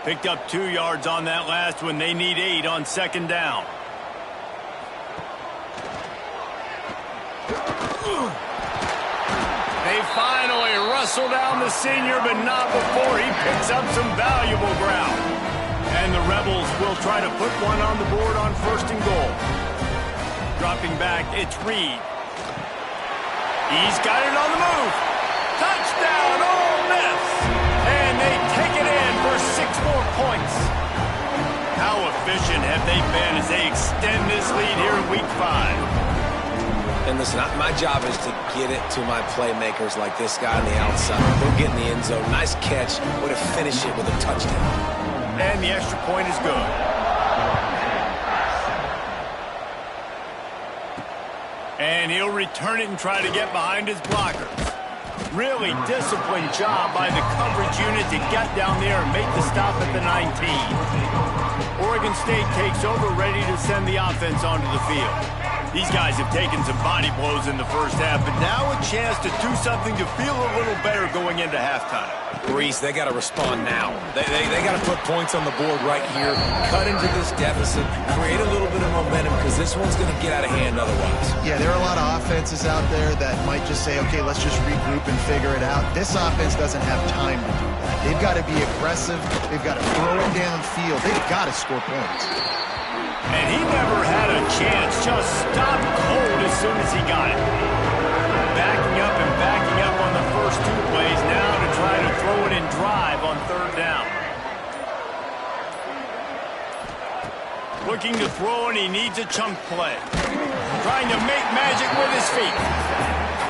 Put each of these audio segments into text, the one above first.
Picked up 2 yards on that last one. They need 8 on second down. They finally wrestle down the senior, but not before he picks up some valuable ground. And the Rebels will try to put one on the board on 1st and goal. Dropping back, it's Reed. He's got it on the move. Touchdown, Ole Miss! And they take it in for 6 more points. How efficient have they been as they extend this lead here in Week 5? And listen, my job is to get it to my playmakers like this guy on the outside. They'll get in the end zone. Nice catch. Way to finish it with a touchdown. And the extra point is good. And he'll return it and try to get behind his blockers. Really disciplined job by the coverage unit to get down there and make the stop at the 19. Oregon State takes over, ready to send the offense onto the field. These guys have taken some body blows in the first half, but now a chance to do something to feel a little better going into halftime. Reese, they got to respond now. They got to put points on the board right here, cut into this deficit, create a little bit of momentum, because this one's going to get out of hand otherwise. Yeah, there are a lot of offenses out there that might just say, okay, let's just regroup and figure it out. This offense doesn't have time to do that. They've got to be aggressive. They've got to throw it downfield. They've got to score points. And he never had a chance, just stopped cold as soon as he got it. Backing up and backing up on the first 2 plays, now to try to throw it and drive on 3rd down. Looking to throw, and he needs a chunk play. Trying to make magic with his feet.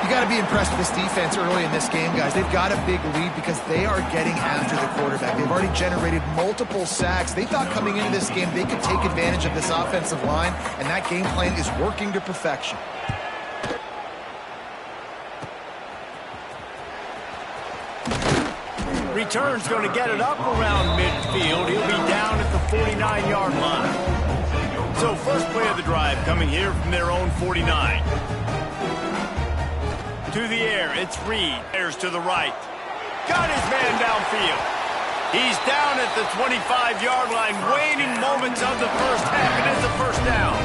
You got to be impressed with this defense early in this game, guys. They've got a big lead because they are getting after the quarterback. They've already generated multiple sacks. They thought coming into this game they could take advantage of this offensive line, and that game plan is working to perfection. Return's going to get it up around midfield. He'll be down at the 49-yard line. So first play of the drive coming here from their own 49. To the air, it's Reed. Airs to the right. Got his man downfield. He's down at the 25-yard line, waning moments of the first half, and it's a 1st down.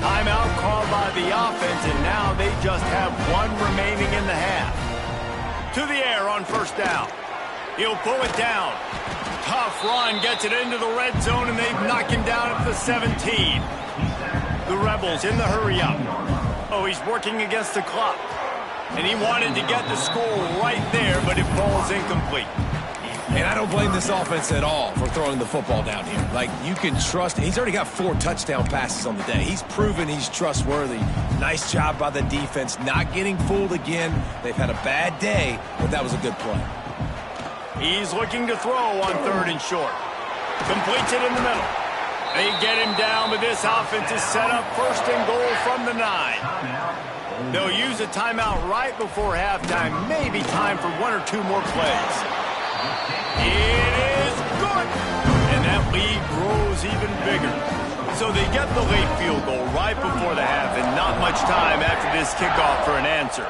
Timeout called by the offense, and now they just have 1 remaining in the half. To the air on 1st down. He'll pull it down. Tough run, gets it into the red zone, and they've knocked him down at the 17. The Rebels in the hurry-up. Oh, he's working against the clock. And he wanted to get the score right there, but it falls incomplete. And I don't blame this offense at all for throwing the football down here. Like, you can trust. He's already got 4 touchdown passes on the day. He's proven he's trustworthy. Nice job by the defense, not getting fooled again. They've had a bad day, but that was a good play. He's looking to throw on 3rd and short. Completes it in the middle. They get him down, but this offense is set up 1st and goal from the 9. They'll use a timeout right before halftime. Maybe time for 1 or 2 more plays. It is good! And that lead grows even bigger. So they get the late field goal right before the half, and not much time after this kickoff for an answer.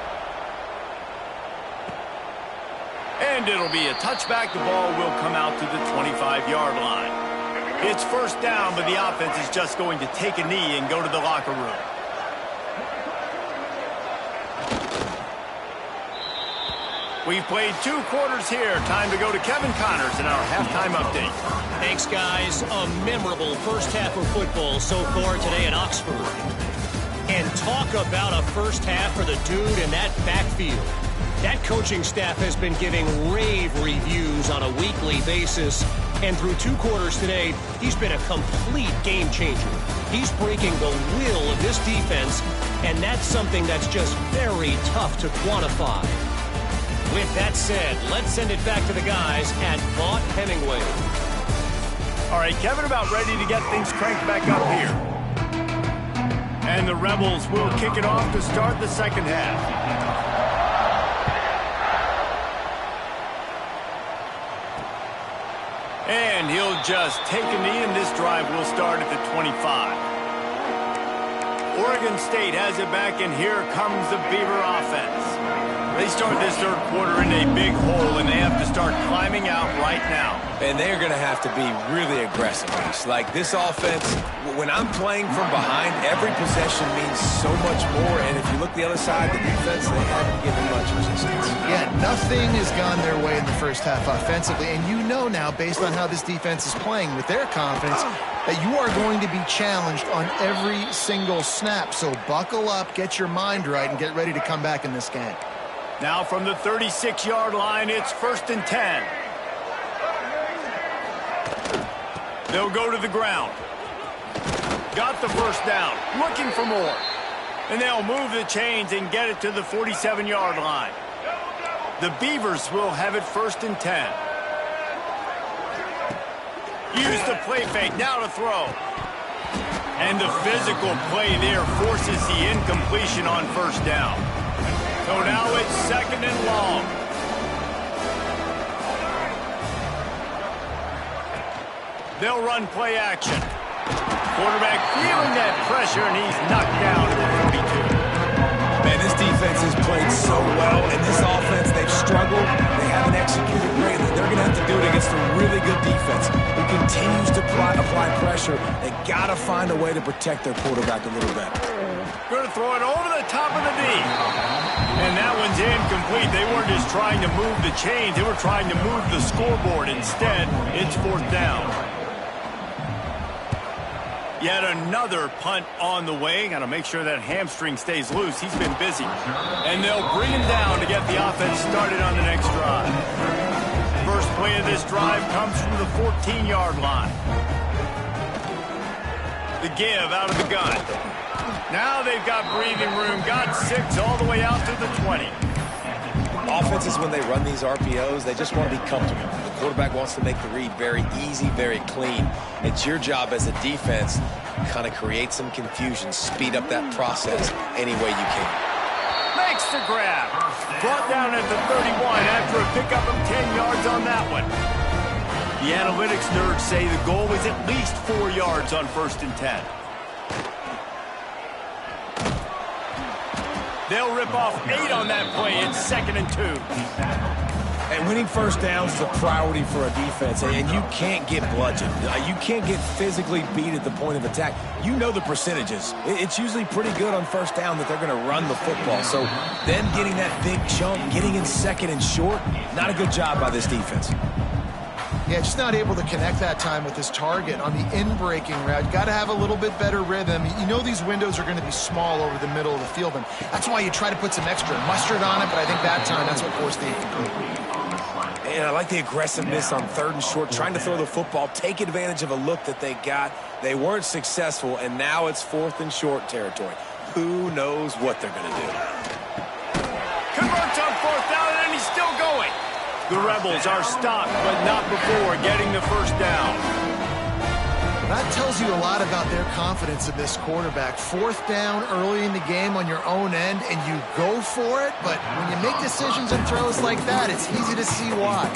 And it'll be a touchback. The ball will come out to the 25-yard line. It's 1st down, but the offense is just going to take a knee and go to the locker room. We've played 2 quarters here. Time to go to Kevin Connors in our halftime update. Thanks, guys. A memorable first half of football so far today in Oxford. And talk about a first half for the dude in that backfield. That coaching staff has been giving rave reviews on a weekly basis. And through 2 quarters today, he's been a complete game changer. He's breaking the will of this defense, and that's something that's just very tough to quantify. With that said, let's send it back to the guys at Vaught Hemingway. All right, Kevin, about ready to get things cranked back up here. And the Rebels will kick it off to start the second half. And he'll just take a knee, and this drive will start at the 25. Oregon State has it back, and here comes the Beaver offense. They start this third quarter in a big hole, and they have to start climbing out right now. And they're going to have to be really aggressive. Like this offense, when I'm playing from behind, every possession means so much more. And if you look the other side, the defense, they haven't given much resistance. Yeah, nothing has gone their way in the first half offensively. And you know now, based on how this defense is playing with their confidence, that you are going to be challenged on every single snap. So buckle up, get your mind right, and get ready to come back in this game. Now from the 36-yard line, it's 1st and 10. They'll go to the ground. Got the first down, looking for more. And they'll move the chains and get it to the 47-yard line. The Beavers will have it 1st and 10. Use the play fake, now to throw. And the physical play there forces the incompletion on first down. So now it's 2nd and long. They'll run play action. Quarterback feeling that pressure, and he's knocked down at the 42. Man, this defense has played so well, and this offense, they've struggled. They haven't executed greatly. They're going to have to do it against a really good defense who continues to apply pressure. They got to find a way to protect their quarterback a little better. Going to throw it over the top of the knee. And that one's incomplete. They weren't just trying to move the chains. They were trying to move the scoreboard. Instead, it's 4th down. Yet another punt on the way. Got to make sure that hamstring stays loose. He's been busy. And they'll bring him down to get the offense started on the next drive. First play of this drive comes from the 14-yard line. The give out of the gun. Now they've got breathing room. Got 6 all the way out to the 20. Offenses, when they run these RPOs, they just want to be comfortable. The quarterback wants to make the read very easy, very clean. It's your job as a defense to kind of create some confusion, speed up that process any way you can. Makes the grab. Brought down at the 31 after a pickup of 10 yards on that one. The analytics nerds say the goal was at least 4 yards on 1st and 10. They'll rip off 8 on that play. It's 2nd and 2. And winning first downs is a priority for a defense, and you can't get bludgeoned. You can't get physically beat at the point of attack. You know the percentages. It's usually pretty good on first down that they're going to run the football. So them getting that big chunk, getting in 2nd and short, not a good job by this defense. Yeah, just not able to connect that time with his target on the in-breaking route. Got to have a little bit better rhythm. You know these windows are going to be small over the middle of the field, and that's why you try to put some extra mustard on it, but I think that time that's what forced the incomplete. And I like the aggressiveness on 3rd and short, trying to throw the football, take advantage of a look that they got. They weren't successful, and now it's 4th and short territory. Who knows what they're going to do? Converts on 4th down, and he's still going. The Rebels are stopped, but not before getting the first down. That tells you a lot about their confidence in this quarterback. 4th down early in the game on your own end, and you go for it, but when you make decisions and throws like that, it's easy to see why.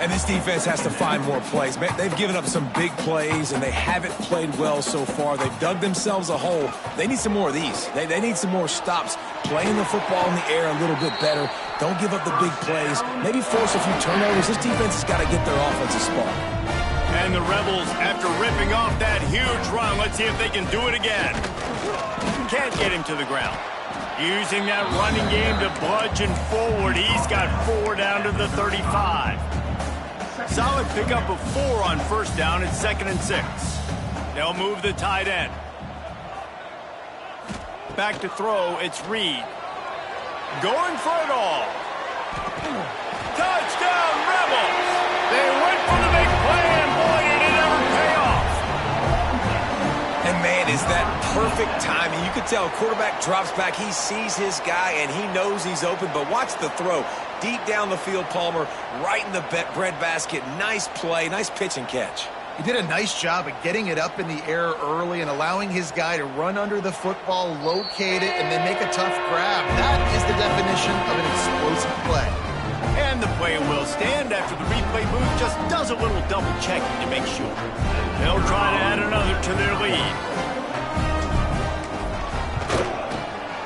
And this defense has to find more plays. Man, they've given up some big plays, and they haven't played well so far. They've dug themselves a hole. They need some more of these. They need some more stops, playing the football in the air a little bit better. Don't give up the big plays. Maybe force a few turnovers. This defense has got to get their offensive spark. And the Rebels, after ripping off that huge run, let's see if they can do it again. Can't get him to the ground. Using that running game to bludgeon forward. He's got 4 down to the 35. Solid pickup of 4 on first down. It's 2nd and 6. They'll move the tight end. Back to throw, it's Reed. Going for it all. Touchdown, Rebels! They went for the big play, and boy, did it ever pay off. And man, is that perfect timing. You can tell quarterback drops back. He sees his guy, and he knows he's open, but watch the throw. Deep down the field, Palmer, right in the breadbasket. Nice play, nice pitch and catch. He did a nice job of getting it up in the air early and allowing his guy to run under the football, locate it, and then make a tough grab. That is the definition of an explosive play. And the play will stand after the replay booth just does a little double checking to make sure. They'll try to add another to their lead.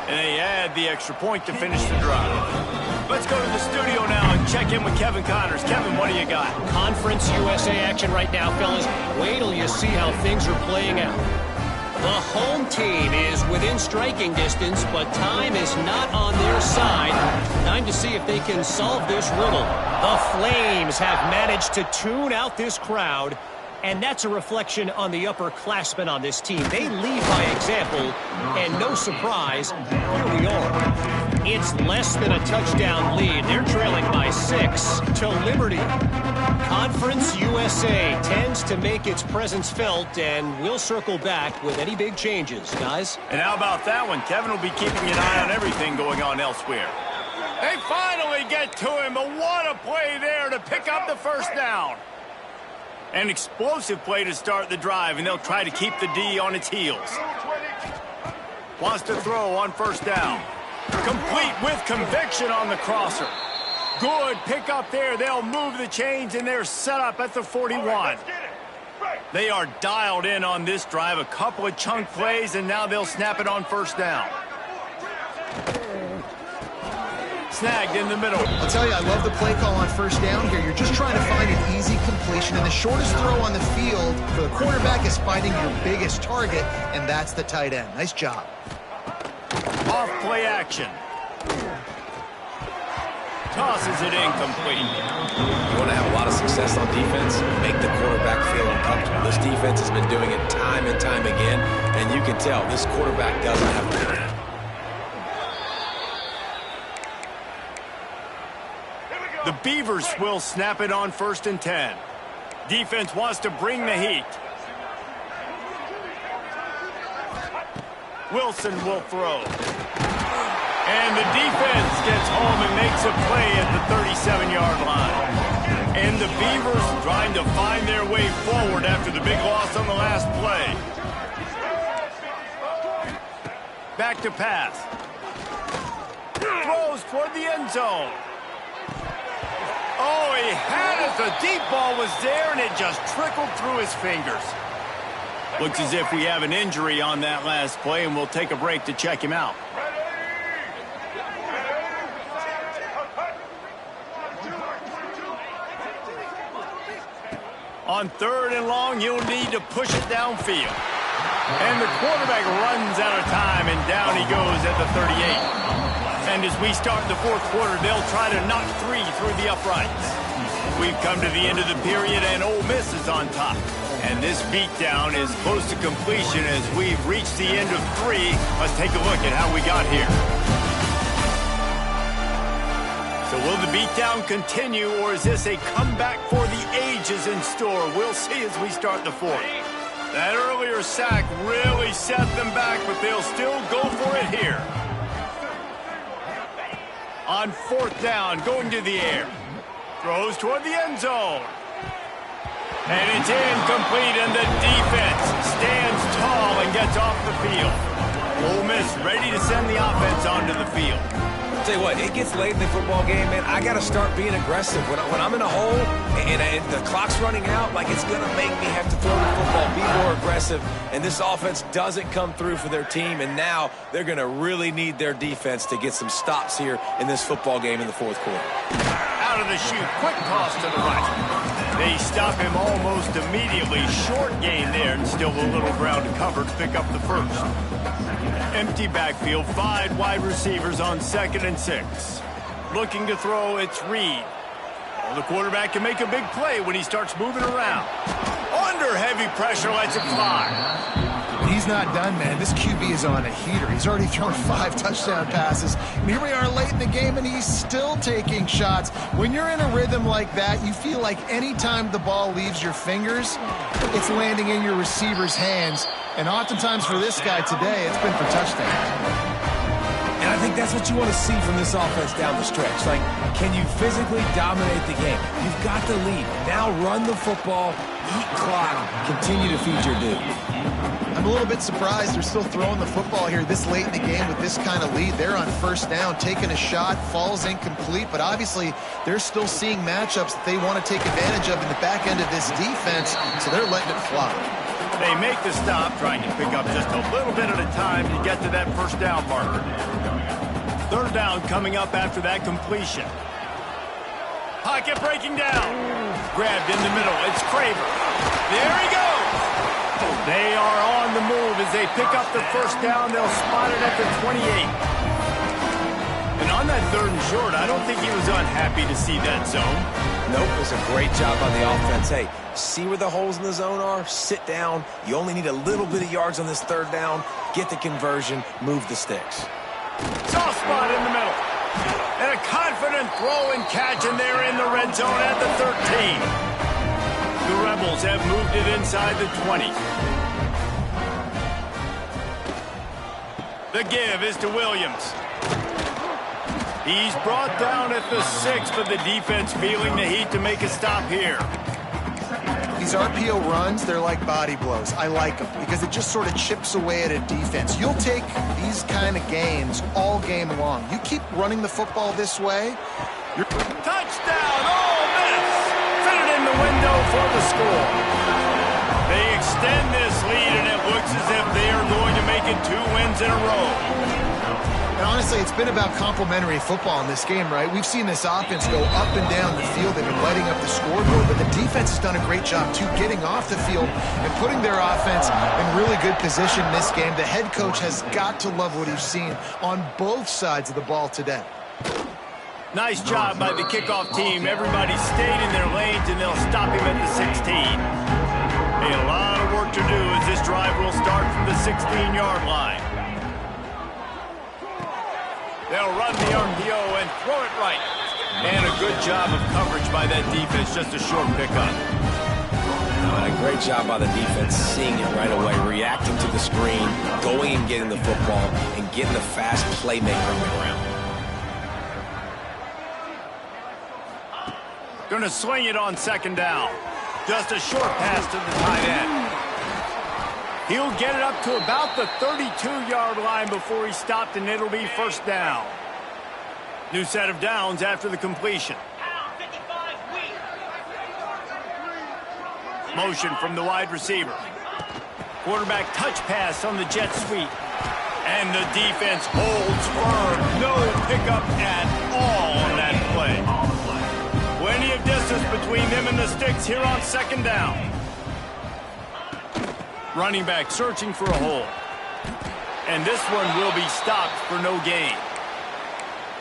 And they add the extra point to finish the drive. Let's go to the studio now and check in with Kevin Connors. Kevin, what do you got? Conference USA action right now, fellas. Wait till you see how things are playing out. The home team is within striking distance, but time is not on their side. Time to see if they can solve this riddle. The Flames have managed to tune out this crowd, and that's a reflection on the upperclassmen on this team. They lead by example, and no surprise, here we are. It's less than a touchdown lead. They're trailing by 6 to Liberty. Conference USA tends to make its presence felt, and we'll circle back with any big changes, guys. And how about that one? Kevin will be keeping an eye on everything going on elsewhere. They finally get to him, but what a play there to pick up the first down. An explosive play to start the drive, and they'll try to keep the D on its heels. Wants to throw on first down. Complete with conviction on the crosser. Good pick up there. They'll move the chains, and they're set up at the 41. They are dialed in on this drive. A couple of chunk plays, and now they'll snap it on first down. Snagged in the middle. I'll tell you, I love the play call on first down here. You're just trying to find an easy completion, and the shortest throw on the field for the quarterback is finding your biggest target, and that's the tight end. Nice job. Off play action. Tosses it incomplete. You want to have a lot of success on defense? Make the quarterback feel uncomfortable. This defense has been doing it time and time again, and you can tell this quarterback doesn't have a plan. The Beavers will snap it on 1st and 10. Defense wants to bring the heat. Wilson will throw. And the defense gets home and makes a play at the 37-yard line. And the Beavers trying to find their way forward after the big loss on the last play. Back to pass. Throws toward the end zone. Oh, he had it. The deep ball was there, and it just trickled through his fingers. Looks as if we have an injury on that last play, and we'll take a break to check him out. On 3rd and long, you'll need to push it downfield. And the quarterback runs out of time, and down he goes at the 38. And as we start the 4th quarter, they'll try to knock 3 through the uprights. We've come to the end of the period, and Ole Miss is on top. And this beatdown is close to completion as we've reached the end of 3. Let's take a look at how we got here. So will the beatdown continue, or is this a comeback for the ages in store? We'll see as we start the 4th. That earlier sack really set them back, but they'll still go for it here. On 4th down, going to the air. Throws toward the end zone. And it's incomplete, and the defense stands tall and gets off the field. Ole Miss ready to send the offense onto the field. Tell you what, it gets late in the football game, man. I got to start being aggressive. When I'm in a hole and the clock's running out, like it's going to make me have to throw the football, be more aggressive. And this offense doesn't come through for their team, and now they're going to really need their defense to get some stops here in this football game in the 4th quarter. Out of the chute, quick toss to the right. They stop him almost immediately. Short gain there, and still a little ground to cover to pick up the 1st. Empty backfield, 5 wide receivers on 2nd and 6. Looking to throw, it's Reed. Well, the quarterback can make a big play when he starts moving around. Under heavy pressure, lets it fly. He's not done, man. This QB is on a heater. He's already thrown 5 touchdown passes. And here we are late in the game, and he's still taking shots. When you're in a rhythm like that, you feel like any time the ball leaves your fingers, it's landing in your receiver's hands. And oftentimes for this guy today, it's been for touchdowns. And I think that's what you want to see from this offense down the stretch. Like, can you physically dominate the game? You've got the lead. Now run the football, eat clock, continue to feed your dude. I'm a little bit surprised they're still throwing the football here this late in the game with this kind of lead. They're on 1st down, taking a shot, falls incomplete, but obviously they're still seeing matchups that they want to take advantage of in the back end of this defense, so they're letting it fly. They make the stop, trying to pick up just a little bit at a time to get to that 1st down marker. Third down coming up after that completion. Pocket breaking down. Grabbed in the middle. It's Craver. There he goes. They are on the move as they pick up the first down. They'll spot it at the 28. And on that third and short, I don't think he was unhappy to see that zone. Nope, it was a great job by the offense. Hey, see where the holes in the zone are? Sit down. You only need a little bit of yards on this third down. Get the conversion. Move the sticks. Soft spot in the middle. And a confident throw and catch, and they're in the red zone at the 13. The Rebels have moved it inside the 20. The give is to Williams. He's brought down at the 6, but the defense feeling the heat to make a stop here. These RPO runs, they're like body blows. I like them because it just sort of chips away at a defense. You'll take these kind of games all game long. You keep running the football this way. Touchdown! Oh, miss! Fit it in the window for the score. They extend this lead, and it looks as if they are going to make it 2 wins in a row. And honestly, it's been about complementary football in this game, right? We've seen this offense go up and down the field. They've been lighting up the scoreboard, but the defense has done a great job, too, getting off the field and putting their offense in really good position in this game. The head coach has got to love what he's seen on both sides of the ball today. Nice job by the kickoff team. Everybody stayed in their lanes, and they'll stop him at the 16. A lot of work to do as this drive will start from the 16-yard line. They'll run the RPO and throw it right. And a good job of coverage by that defense, just a short pickup. And a great job by the defense, seeing it right away, reacting to the screen, going and getting the football, and getting the fast playmaker on the ground. Going to swing it on second down. Just a short pass to the tight end. He'll get it up to about the 32-yard line before he stopped, and it'll be first down. New set of downs after the completion. Motion from the wide receiver. Quarterback touch pass on the jet sweep. And the defense holds firm. No pickup at all on that play. Plenty of distance between them and the sticks here on second down. Running back searching for a hole. And this one will be stopped for no gain.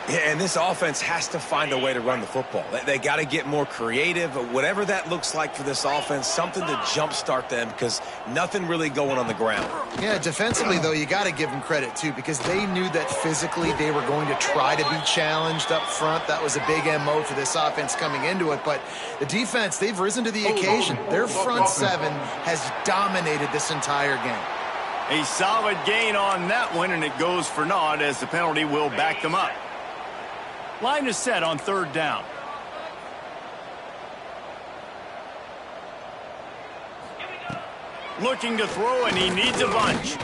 Yeah, and this offense has to find a way to run the football. They got to get more creative, whatever that looks like for this offense, something to jumpstart them because nothing really going on the ground. Yeah, defensively, though, you got to give them credit, too, because they knew that physically they were going to try to be challenged up front. That was a big MO for this offense coming into it. But the defense, they've risen to the occasion. Their front seven has dominated this entire game. A solid gain on that one, and it goes for naught as the penalty will back them up. Line is set on third down. Looking to throw, and he needs a bunch.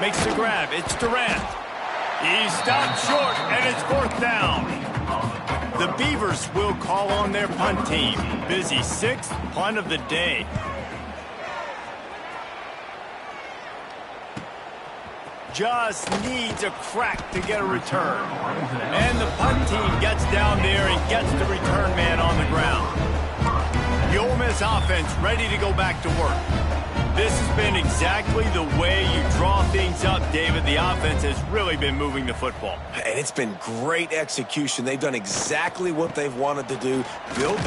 Makes the grab. It's Durant. He stopped short, and it's fourth down. The Beavers will call on their punt team. Busy sixth punt of the day. Just needs a crack to get a return. And the punt team gets down there and gets the return man on the ground. The Ole Miss offense ready to go back to work. This has been exactly the way you draw things up, David. The offense has really been moving the football. And it's been great execution. They've done exactly what they've wanted to do. Build the